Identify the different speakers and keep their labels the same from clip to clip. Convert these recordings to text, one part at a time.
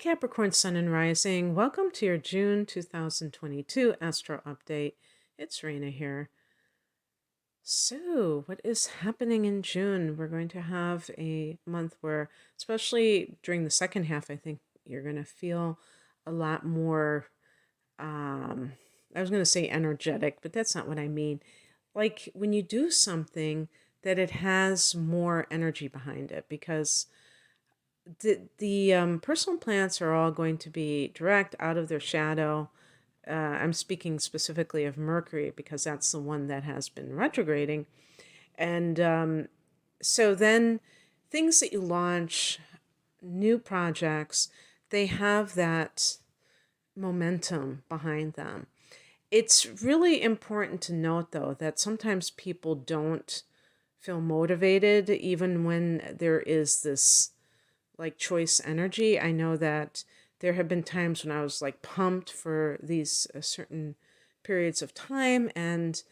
Speaker 1: Capricorn Sun and Rising. Welcome to your June 2022 Astro Update. It's Raina here. So, what is happening in June? We're going to have a month where, especially during the second half, I think you're going to feel a lot more, I was going to say energetic, but that's not what I mean. Like when you do something that it has more energy behind it, because the personal plants are all going to be direct out of their shadow. I'm speaking specifically of Mercury because that's the one that has been retrograding. And so then things that you launch, new projects, they have that momentum behind them. It's really important to note, though, that sometimes people don't feel motivated even when there is this like choice energy. I know that there have been times when I was like pumped for these certain periods of time, and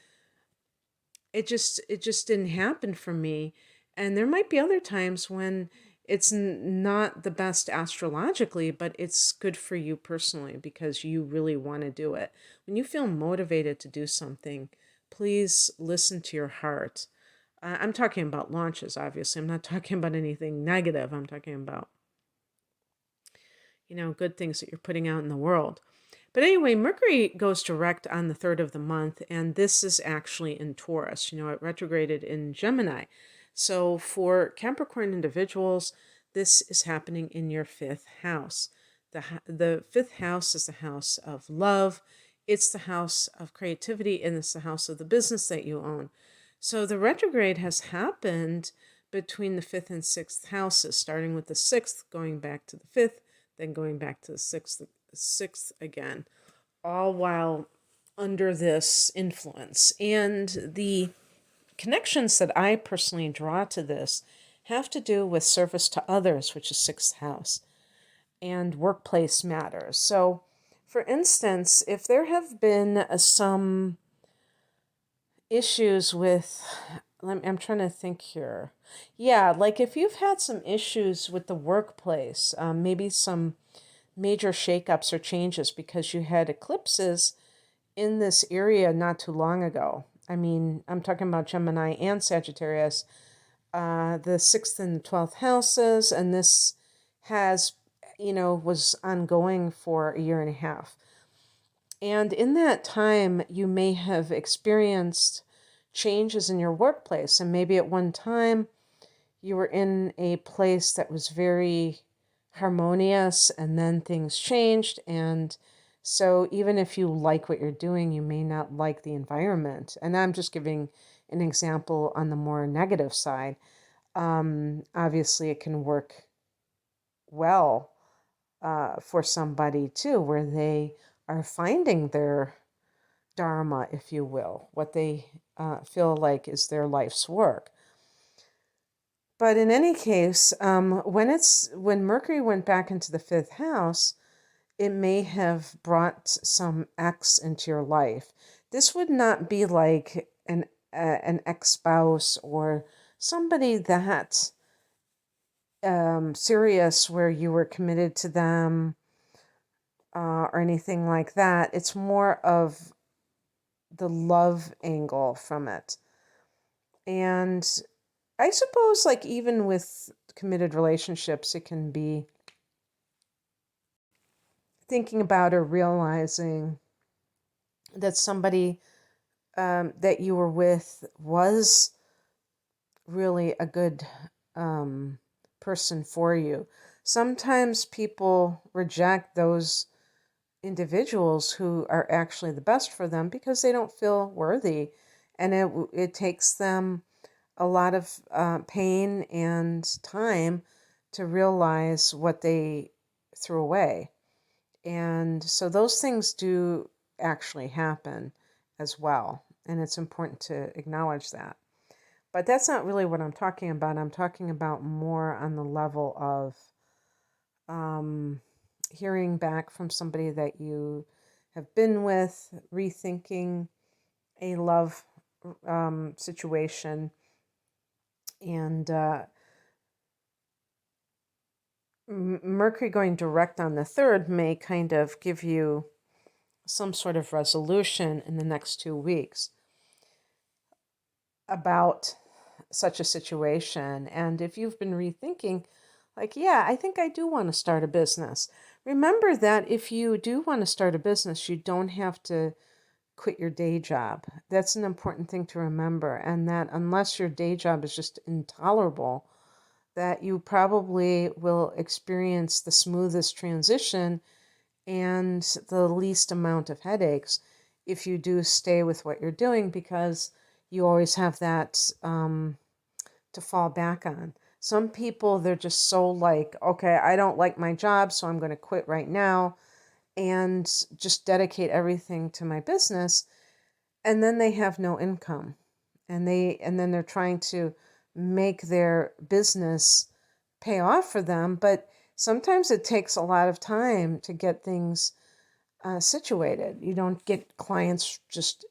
Speaker 1: it just didn't happen for me. And there might be other times when it's not the best astrologically, but it's good for you personally because you really want to do it. When you feel motivated to do something, please listen to your heart. I'm talking about launches, obviously. I'm not talking about anything negative. I'm talking about, good things that you're putting out in the world. But anyway, Mercury goes direct on the 3rd of the month, and this is actually in Taurus. It retrograded in Gemini. So for Capricorn individuals, this is happening in your 5th house. The 5th house is the house of love. It's the house of creativity, and it's the house of the business that you own. So the retrograde has happened between the 5th and 6th houses, starting with the 6th, going back to the 5th, then going back to the 6th again, all while under this influence. And the connections that I personally draw to this have to do with service to others, which is 6th house, and workplace matters. So, for instance, if there have been some issues with, I'm trying to think here. Yeah, like if you've had some issues with the workplace, maybe some major shakeups or changes because you had eclipses in this area not too long ago. I mean, I'm talking about Gemini and Sagittarius, the 6th and 12th houses, and this has, was ongoing for a year and a half. And in that time, you may have experienced changes in your workplace. And maybe at one time, you were in a place that was very harmonious, and then things changed. And so even if you like what you're doing, you may not like the environment. And I'm just giving an example on the more negative side. Obviously, it can work well for somebody too, where they are finding their dharma, if you will, what they feel like is their life's work. But in any case, when Mercury went back into the 5th house, it may have brought some X into your life. This would not be like an ex-spouse or somebody that serious where you were committed to them or anything like that. It's more of the love angle from it. And I suppose, like, even with committed relationships, it can be thinking about or realizing that somebody that you were with was really a good person for you. Sometimes people reject those individuals who are actually the best for them because they don't feel worthy, and it takes them a lot of pain and time to realize what they threw away. And so those things do actually happen as well, and it's important to acknowledge that. But that's not really what I'm talking about. I'm talking about more on the level of hearing back from somebody that you have been with, rethinking a love situation, and Mercury going direct on the 3rd may kind of give you some sort of resolution in the next 2 weeks about such a situation. And if you've been rethinking, like, yeah, I think I do want to start a business. Remember that if you do want to start a business, you don't have to quit your day job. That's an important thing to remember. And that unless your day job is just intolerable, that you probably will experience the smoothest transition and the least amount of headaches if you do stay with what you're doing, because you always have that to fall back on. Some people, they're just so like, okay, I don't like my job, so I'm going to quit right now and just dedicate everything to my business. And then they have no income. And then they're trying to make their business pay off for them. But sometimes it takes a lot of time to get things situated. You don't get clients just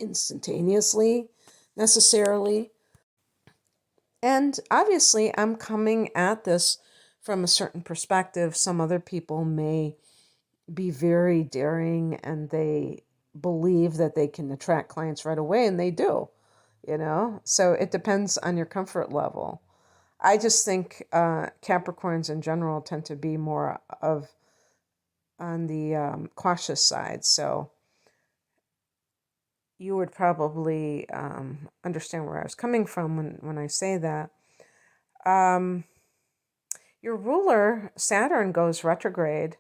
Speaker 1: instantaneously necessarily. And obviously, I'm coming at this from a certain perspective. Some other people may be very daring and they believe that they can attract clients right away, and they do, you know? So it depends on your comfort level. I just think Capricorns in general tend to be more of on the cautious side. So you would probably understand where I was coming from when I say that. Um, your ruler, Saturn, goes retrograde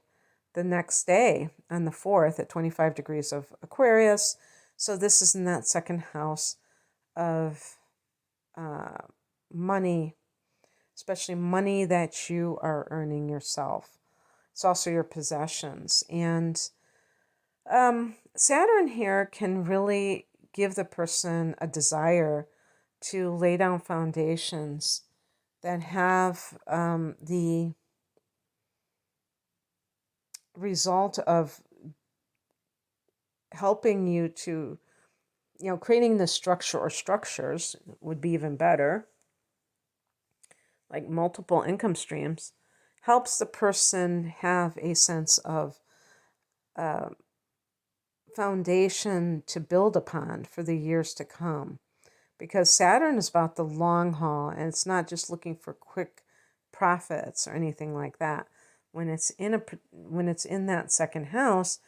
Speaker 1: the next day on the 4th at 25 degrees of Aquarius. So this is in that second house of uh, money, especially money that you are earning yourself. It's also your possessions. And Saturn here can really give the person a desire to lay down foundations that have the result of helping you to, creating the structure or structures would be even better, like multiple income streams, helps the person have a sense of uh, foundation to build upon for the years to come. Because Saturn is about the long haul, and it's not just looking for quick profits or anything like that. When it's in that second house,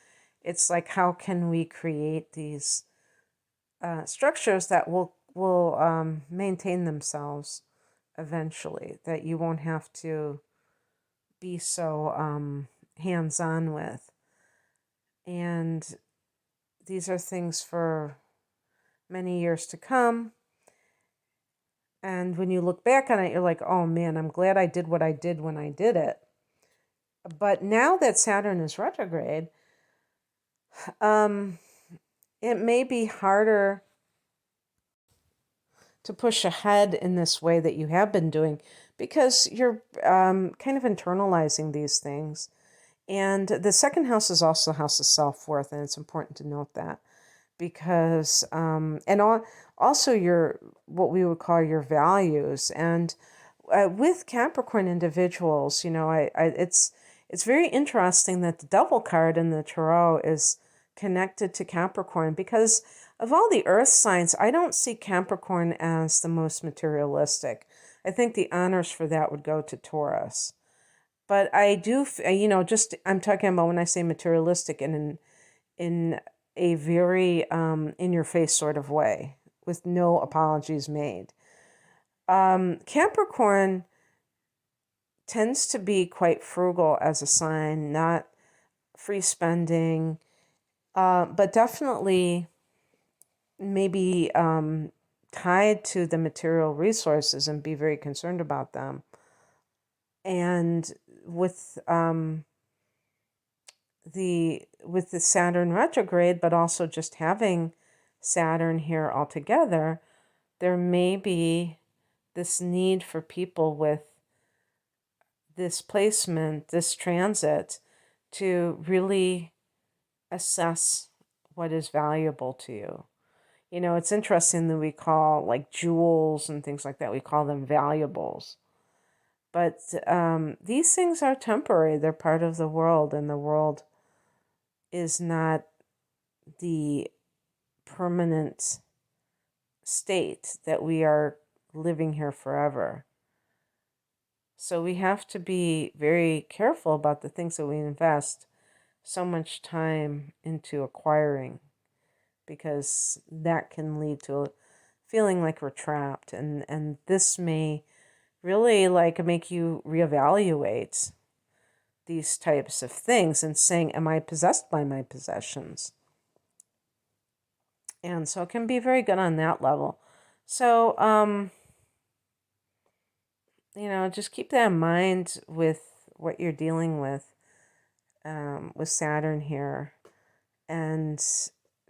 Speaker 1: it's like, how can we create these structures that will maintain themselves eventually, that you won't have to be so hands-on with. And these are things for many years to come. And when you look back on it, you're like, oh man, I'm glad I did what I did when I did it. But now that Saturn is retrograde, it may be harder to push ahead in this way that you have been doing, because you're kind of internalizing these things. And the second house is also a house of self-worth, and it's important to note that, because also your, what we would call your values. And with Capricorn individuals, it's very interesting that the Devil card in the Tarot is connected to Capricorn, because of all the earth signs, I don't see Capricorn as the most materialistic. I think the honors for that would go to Taurus. But I do, just, I'm talking about when I say materialistic in a very in your face sort of way, with no apologies made. Capricorn tends to be quite frugal as a sign, not free spending, but definitely maybe tied to the material resources and be very concerned about them. And with the Saturn retrograde, but also just having Saturn here altogether, there may be this need for people with this placement, this transit, to really assess what is valuable to you. It's interesting that we call, like, jewels and things like that, we call them valuables. But these things are temporary. They're part of the world, and the world is not the permanent state that we are living here forever. So we have to be very careful about the things that we invest so much time into acquiring, because that can lead to feeling like we're trapped. And this may really like make you reevaluate these types of things and saying, am I possessed by my possessions? And so it can be very good on that level. So, just keep that in mind with what you're dealing with Saturn here, and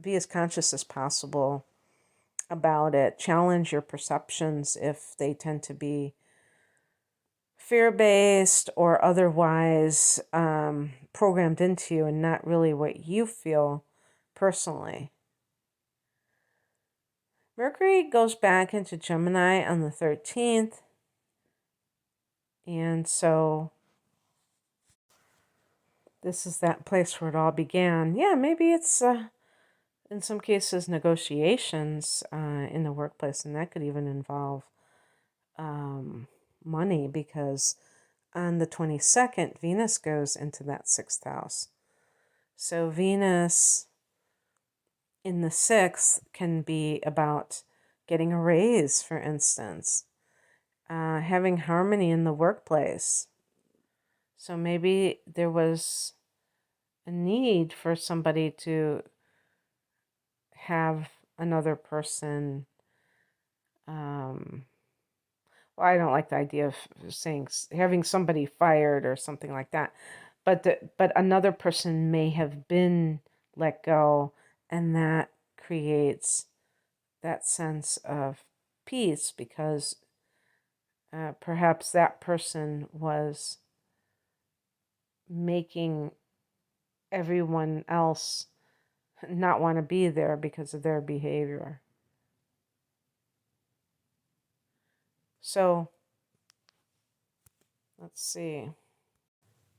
Speaker 1: be as conscious as possible about it. Challenge your perceptions if they tend to be fear-based or otherwise programmed into you and not really what you feel personally. Mercury goes back into Gemini on the 13th. And so this is that place where it all began. Yeah, maybe it's in some cases negotiations in the workplace, and that could even involve money, because on the 22nd, Venus goes into that 6th house. So Venus in the 6th can be about getting a raise, for instance, having harmony in the workplace. So maybe there was a need for somebody to have another person. Well, I don't like the idea of saying having somebody fired or something like that, but another person may have been let go, and that creates that sense of peace, because perhaps that person was making everyone else not want to be there because of their behavior. So, let's see.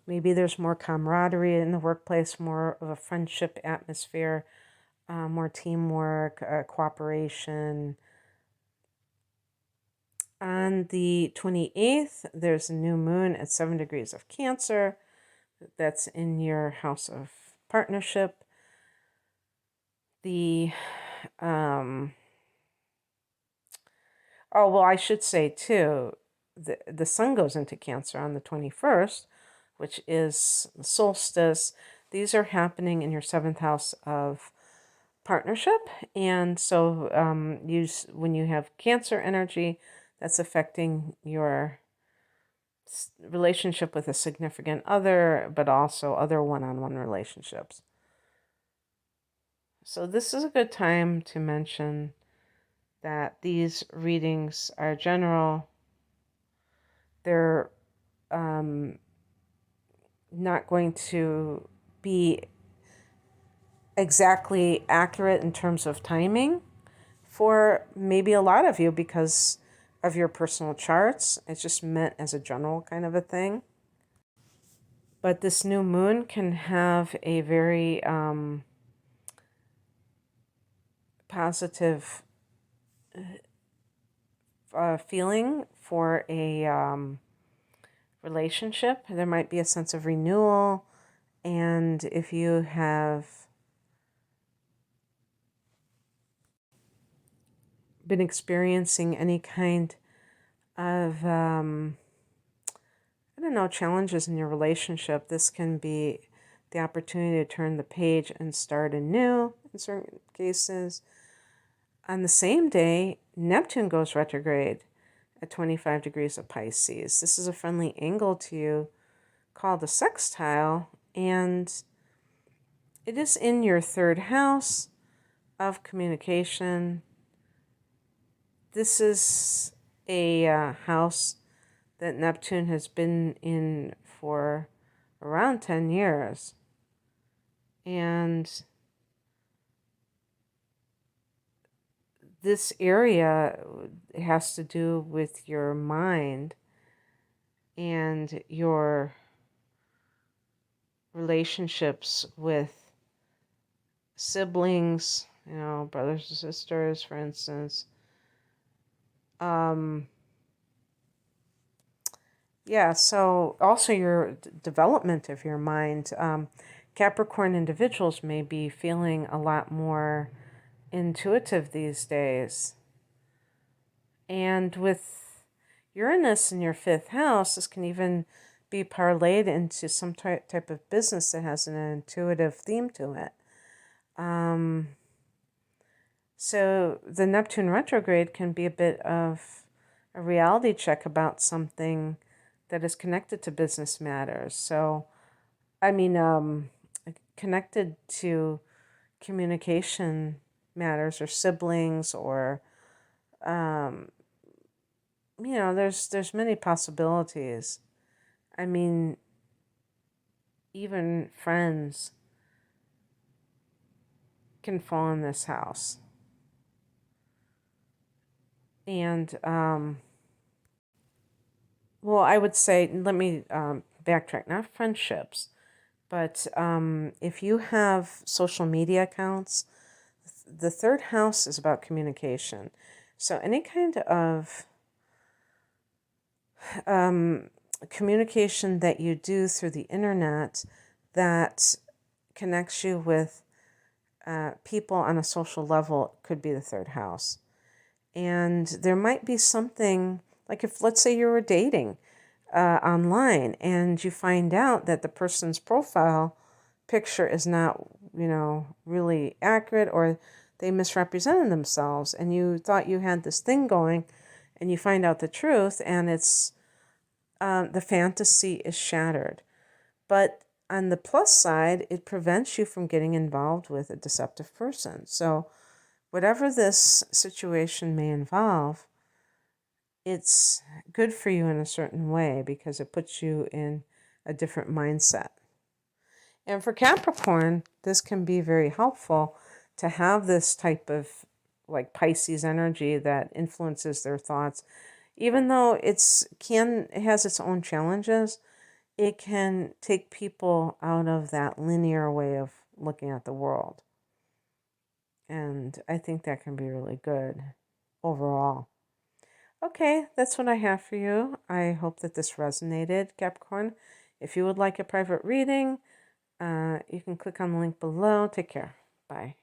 Speaker 1: Maybe there's more camaraderie in the workplace, more of a friendship atmosphere, more teamwork, cooperation. On the 28th, there's a new moon at 7 degrees of Cancer. That's in your house of partnership. I should say too, the sun goes into Cancer on the 21st, which is the solstice. These are happening in your 7th house of partnership. And so when you have Cancer energy, that's affecting your relationship with a significant other, but also other one-on-one relationships. So this is a good time to mention that these readings are general. They're not going to be exactly accurate in terms of timing for maybe a lot of you because of your personal charts. It's just meant as a general kind of a thing. But this new moon can have a very positive feeling for a relationship. There might be a sense of renewal. And if you have been experiencing any kind of, challenges in your relationship, this can be the opportunity to turn the page and start anew in certain cases. On the same day, Neptune goes retrograde at 25 degrees of Pisces. This is a friendly angle to you called a sextile, and it is in your 3rd house of communication. This is a house that Neptune has been in for around 10 years. And this area has to do with your mind and your relationships with siblings, brothers and sisters, for instance. Yeah, so also your development of your mind. Capricorn individuals may be feeling a lot more intuitive these days. And with Uranus in your fifth house, this can even be parlayed into some type of business that has an intuitive theme to it. So the Neptune retrograde can be a bit of a reality check about something that is connected to business matters. So, connected to communication matters or siblings or, there's many possibilities. I mean, even friends can fall in this house. And, well, I would say, let me backtrack, not friendships, but if you have social media accounts, the third house is about communication. So any kind of communication that you do through the internet that connects you with people on a social level could be the third house. And there might be something, like if, let's say you were dating online and you find out that the person's profile picture is not, really accurate, or they misrepresented themselves, and you thought you had this thing going, and you find out the truth, and it's the fantasy is shattered. But on the plus side, it prevents you from getting involved with a deceptive person. So whatever this situation may involve, it's good for you in a certain way because it puts you in a different mindset. And for Capricorn, this can be very helpful to have this type of like Pisces energy that influences their thoughts. Even though it has its own challenges, it can take people out of that linear way of looking at the world. And I think that can be really good overall. Okay, that's what I have for you. I hope that this resonated, Capricorn. If you would like a private reading, you can click on the link below. Take care. Bye.